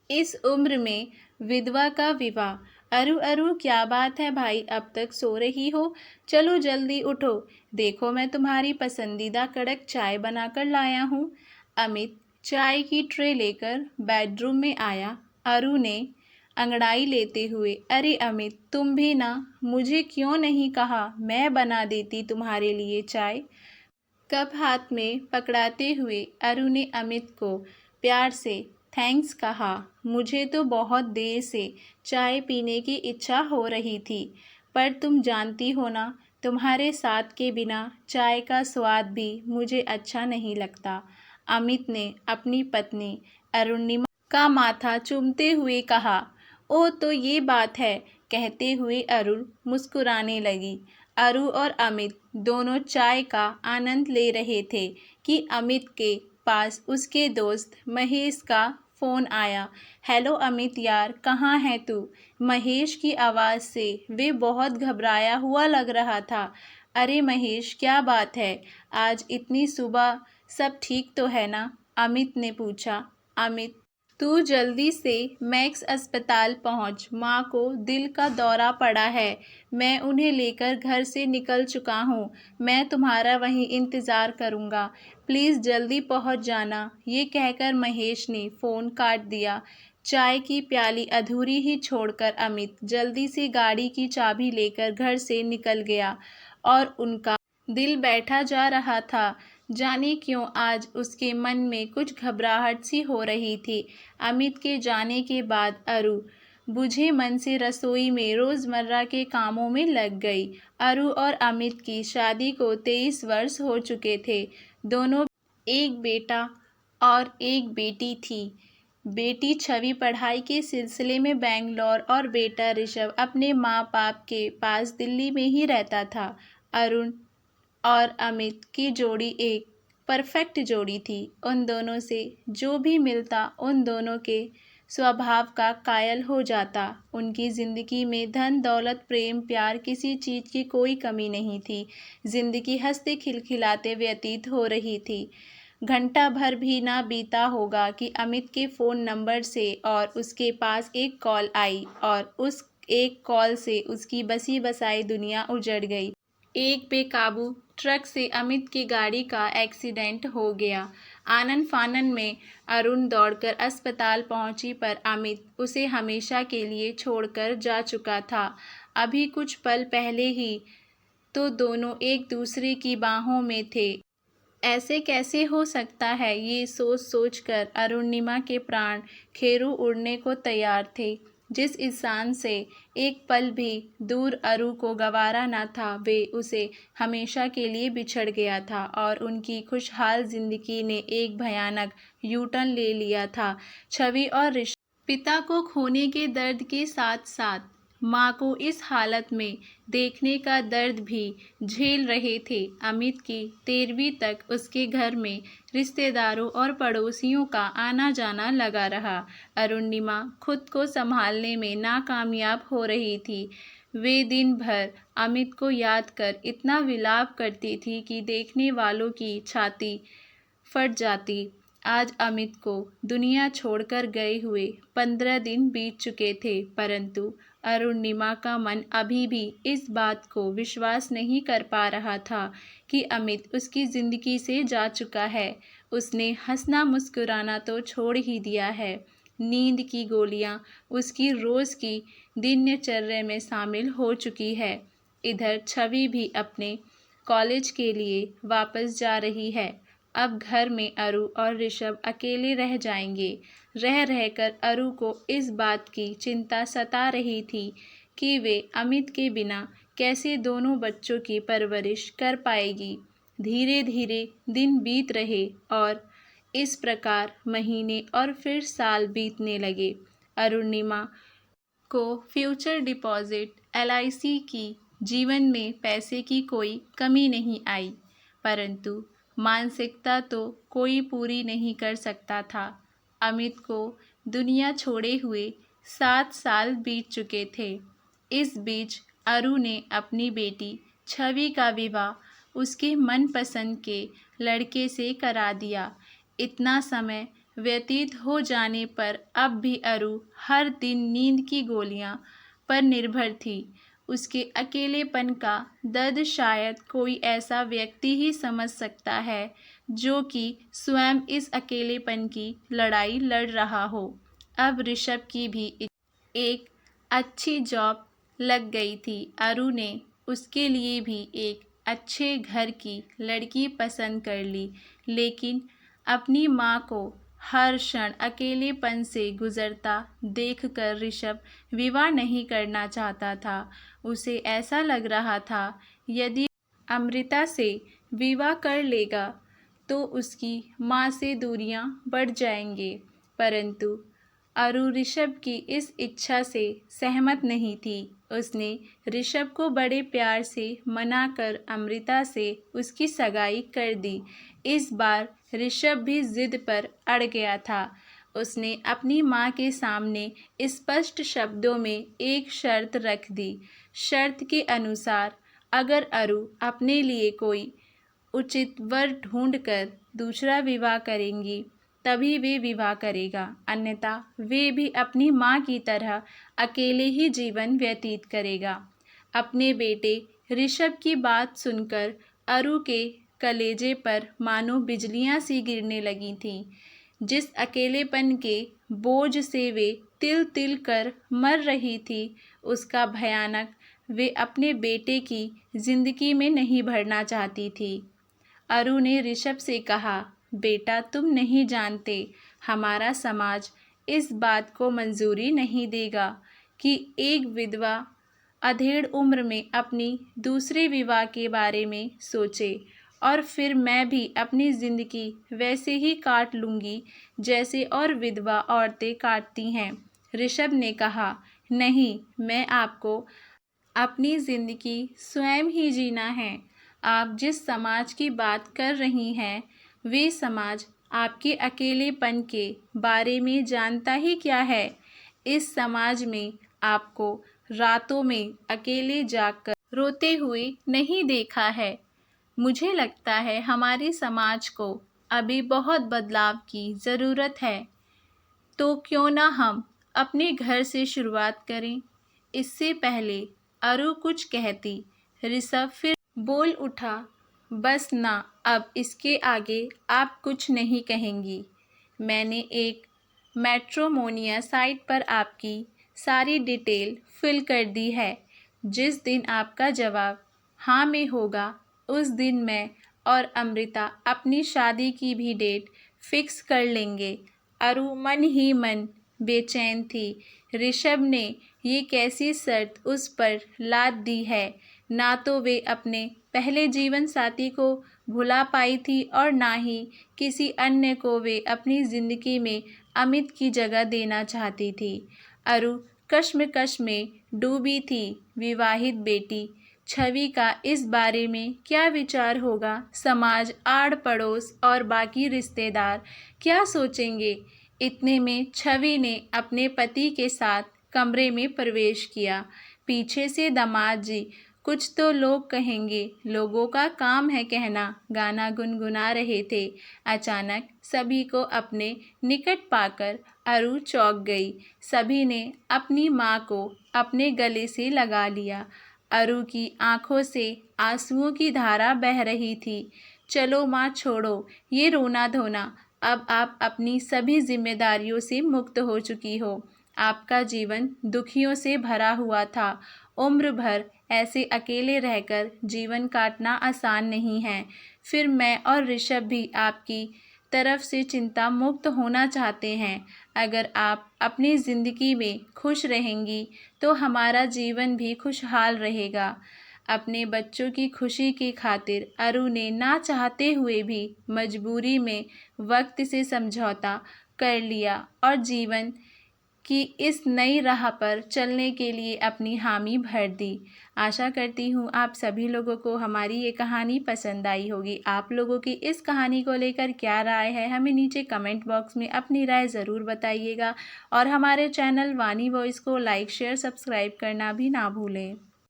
इस उम्र में विधवा का विवाह। अरु अरु क्या बात है भाई, अब तक सो रही हो? चलो जल्दी उठो, देखो मैं तुम्हारी पसंदीदा कड़क चाय बनाकर लाया हूँ। अमित चाय की ट्रे लेकर बेडरूम में आया। अरु ने अंगड़ाई लेते हुए, अरे अमित तुम भी ना, मुझे क्यों नहीं कहा, मैं बना देती तुम्हारे लिए चाय। कप हाथ में पकड़ाते हुए अरु ने अमित को प्यार से थैंक्स कहा। मुझे तो बहुत देर से चाय पीने की इच्छा हो रही थी, पर तुम जानती हो ना, तुम्हारे साथ के बिना चाय का स्वाद भी मुझे अच्छा नहीं लगता। अमित ने अपनी पत्नी अरुणिमा का माथा चूमते हुए कहा। ओ तो ये बात है, कहते हुए अरुण मुस्कुराने लगी। अरु और अमित दोनों चाय का आनंद ले रहे थे कि अमित के पास उसके दोस्त महेश का फ़ोन आया। हेलो अमित यार, कहाँ है तू? महेश की आवाज़ से वे बहुत घबराया हुआ लग रहा था। अरे महेश क्या बात है, आज इतनी सुबह सब ठीक तो है ना? अमित ने पूछा। अमित तू जल्दी से मैक्स अस्पताल पहुंच, माँ को दिल का दौरा पड़ा है। मैं उन्हें लेकर घर से निकल चुका हूँ, मैं तुम्हारा वहीं इंतज़ार करूँगा, प्लीज़ जल्दी पहुँच जाना। ये कहकर महेश ने फ़ोन काट दिया। चाय की प्याली अधूरी ही छोड़कर अमित जल्दी से गाड़ी की चाबी लेकर घर से निकल गया और उनका दिल बैठा जा रहा था। जाने क्यों आज उसके मन में कुछ घबराहट सी हो रही थी। अमित के जाने के बाद अरु बुझे मन से रसोई में रोज़मर्रा के कामों में लग गई। अरु और अमित की शादी को 23 वर्ष हो चुके थे। दोनों एक बेटा और एक बेटी थी। बेटी छवि पढ़ाई के सिलसिले में बेंगलोर और बेटा ऋषभ अपने माँ बाप के पास दिल्ली में ही रहता था। अरुण और अमित की जोड़ी एक परफेक्ट जोड़ी थी। उन दोनों से जो भी मिलता उन दोनों के स्वभाव का कायल हो जाता। उनकी ज़िंदगी में धन दौलत प्रेम प्यार किसी चीज़ की कोई कमी नहीं थी। ज़िंदगी हंसते खिलखिलाते व्यतीत हो रही थी। घंटा भर भी ना बीता होगा कि अमित के फ़ोन नंबर से और उसके पास एक कॉल आई और उस एक कॉल से उसकी बसी बसाई दुनिया उजड़ गई। एक बेकाबू ट्रक से अमित की गाड़ी का एक्सीडेंट हो गया। आनन फानन में अरुण दौड़कर अस्पताल पहुंची, पर अमित उसे हमेशा के लिए छोड़कर जा चुका था। अभी कुछ पल पहले ही तो दोनों एक दूसरे की बाहों में थे। ऐसे कैसे हो सकता है, ये सोच सोचकर अरुणिमा के प्राण खेरू उड़ने को तैयार थे। जिस इंसान से एक पल भी दूर अरु को गवारा न था, वे उसे हमेशा के लिए बिछड़ गया था और उनकी खुशहाल जिंदगी ने एक भयानक यू-टर्न ले लिया था। छवि और ऋषि पिता को खोने के दर्द के साथ साथ माँ को इस हालत में देखने का दर्द भी झेल रहे थे। अमित की 13वीं तक उसके घर में रिश्तेदारों और पड़ोसियों का आना जाना लगा रहा। अरुणिमा खुद को संभालने में नाकामयाब हो रही थी। वे दिन भर अमित को याद कर इतना विलाप करती थी कि देखने वालों की छाती फट जाती। आज अमित को दुनिया छोड़कर गए हुए 15 दिन बीत चुके थे, परंतु अरुणिमा का मन अभी भी इस बात को विश्वास नहीं कर पा रहा था कि अमित उसकी ज़िंदगी से जा चुका है। उसने हंसना मुस्कुराना तो छोड़ ही दिया है। नींद की गोलियां उसकी रोज़ की दिनचर्या में शामिल हो चुकी है। इधर छवि भी अपने कॉलेज के लिए वापस जा रही है। अब घर में अरु और ऋषभ अकेले रह जाएंगे। रह रहकर अरु को इस बात की चिंता सता रही थी कि वे अमित के बिना कैसे दोनों बच्चों की परवरिश कर पाएगी। धीरे धीरे दिन बीत रहे और इस प्रकार महीने और फिर साल बीतने लगे। अरुणिमा को फ्यूचर डिपॉजिट LIC की जीवन में पैसे की कोई कमी नहीं आई, परंतु मानसिकता तो कोई पूरी नहीं कर सकता था। अमित को दुनिया छोड़े हुए 7 साल बीत चुके थे। इस बीच अरु ने अपनी बेटी छवि का विवाह उसके मनपसंद के लड़के से करा दिया। इतना समय व्यतीत हो जाने पर अब भी अरु हर दिन नींद की गोलियां पर निर्भर थी। उसके अकेलेपन का दर्द शायद कोई ऐसा व्यक्ति ही समझ सकता है जो कि स्वयं इस अकेलेपन की लड़ाई लड़ रहा हो। अब ऋषभ की भी एक अच्छी जॉब लग गई थी। अरु ने उसके लिए भी एक अच्छे घर की लड़की पसंद कर ली, लेकिन अपनी माँ को हर क्षण अकेलेपन से गुजरता देखकर ऋषभ विवाह नहीं करना चाहता था। उसे ऐसा लग रहा था यदि अमृता से विवाह कर लेगा तो उसकी माँ से दूरियां बढ़ जाएंगे, परंतु अरु ऋषभ की इस इच्छा से सहमत नहीं थी। उसने ऋषभ को बड़े प्यार से मनाकर अमृता से उसकी सगाई कर दी। इस बार ऋषभ भी जिद पर अड़ गया था। उसने अपनी माँ के सामने स्पष्ट शब्दों में एक शर्त रख दी। शर्त के अनुसार अगर अरु अपने लिए कोई उचित वर ढूंढकर दूसरा विवाह करेंगी तभी वे विवाह करेगा, अन्यथा वे भी अपनी माँ की तरह अकेले ही जीवन व्यतीत करेगा। अपने बेटे ऋषभ की बात सुनकर अरु के कलेजे पर मानो बिजलियां सी गिरने लगी थीं। जिस अकेलेपन के बोझ से वे तिल तिल कर मर रही थी, उसका भयानक वे अपने बेटे की जिंदगी में नहीं भरना चाहती थी। अरु ने ऋषभ से कहा, बेटा तुम नहीं जानते, हमारा समाज इस बात को मंजूरी नहीं देगा कि एक विधवा अधेड़ उम्र में अपनी दूसरे विवाह के बारे में सोचे, और फिर मैं भी अपनी ज़िंदगी वैसे ही काट लूँगी जैसे और विधवा औरतें काटती हैं। ऋषभ ने कहा, नहीं, मैं आपको अपनी ज़िंदगी स्वयं ही जीना है। आप जिस समाज की बात कर रही हैं, वे समाज आपके अकेलेपन के बारे में जानता ही क्या है। इस समाज में आपको रातों में अकेले जागकर रोते हुए नहीं देखा है। मुझे लगता है हमारे समाज को अभी बहुत बदलाव की ज़रूरत है। तो क्यों ना हम अपने घर से शुरुआत करें। इससे पहले अरु कुछ कहती, ऋषभ फिर बोल उठा, बस ना, अब इसके आगे आप कुछ नहीं कहेंगी। मैंने एक मैट्रिमोनियल साइट पर आपकी सारी डिटेल फिल कर दी है। जिस दिन आपका जवाब हाँ में होगा, उस दिन मैं और अमृता अपनी शादी की भी डेट फिक्स कर लेंगे। अरु मन ही मन बेचैन थी। ऋषभ ने ये कैसी शर्त उस पर लाद दी है। ना तो वे अपने पहले जीवन साथी को भुला पाई थी और ना ही किसी अन्य को वे अपनी ज़िंदगी में अमित की जगह देना चाहती थी। अरु कश्मकश में डूबी थी। विवाहित बेटी छवि का इस बारे में क्या विचार होगा, समाज, आड़ पड़ोस और बाकी रिश्तेदार क्या सोचेंगे। इतने में छवि ने अपने पति के साथ कमरे में प्रवेश किया। पीछे से दामाद जी, कुछ तो लोग कहेंगे, लोगों का काम है कहना, गाना गुनगुना रहे थे। अचानक सभी को अपने निकट पाकर अरु चौंक गई। सभी ने अपनी माँ को अपने गले से लगा लिया। अरु की आंखों से आंसुओं की धारा बह रही थी। चलो माँ, छोड़ो ये रोना धोना, अब आप अपनी सभी जिम्मेदारियों से मुक्त हो चुकी हो। आपका जीवन दुखियों से भरा हुआ था। उम्र भर ऐसे अकेले रहकर जीवन काटना आसान नहीं है। फिर मैं और ऋषभ भी आपकी तरफ से चिंता मुक्त होना चाहते हैं। अगर आप अपनी ज़िंदगी में खुश रहेंगी तो हमारा जीवन भी खुशहाल रहेगा। अपने बच्चों की खुशी की खातिर अरु ने ना चाहते हुए भी मजबूरी में वक्त से समझौता कर लिया और जीवन की इस नई राह पर चलने के लिए अपनी हामी भर दी। आशा करती हूँ आप सभी लोगों को हमारी ये कहानी पसंद आई होगी। आप लोगों की इस कहानी को लेकर क्या राय है, हमें नीचे कमेंट बॉक्स में अपनी राय ज़रूर बताइएगा और हमारे चैनल वानी वॉइस को लाइक, शेयर, सब्सक्राइब करना भी ना भूलें।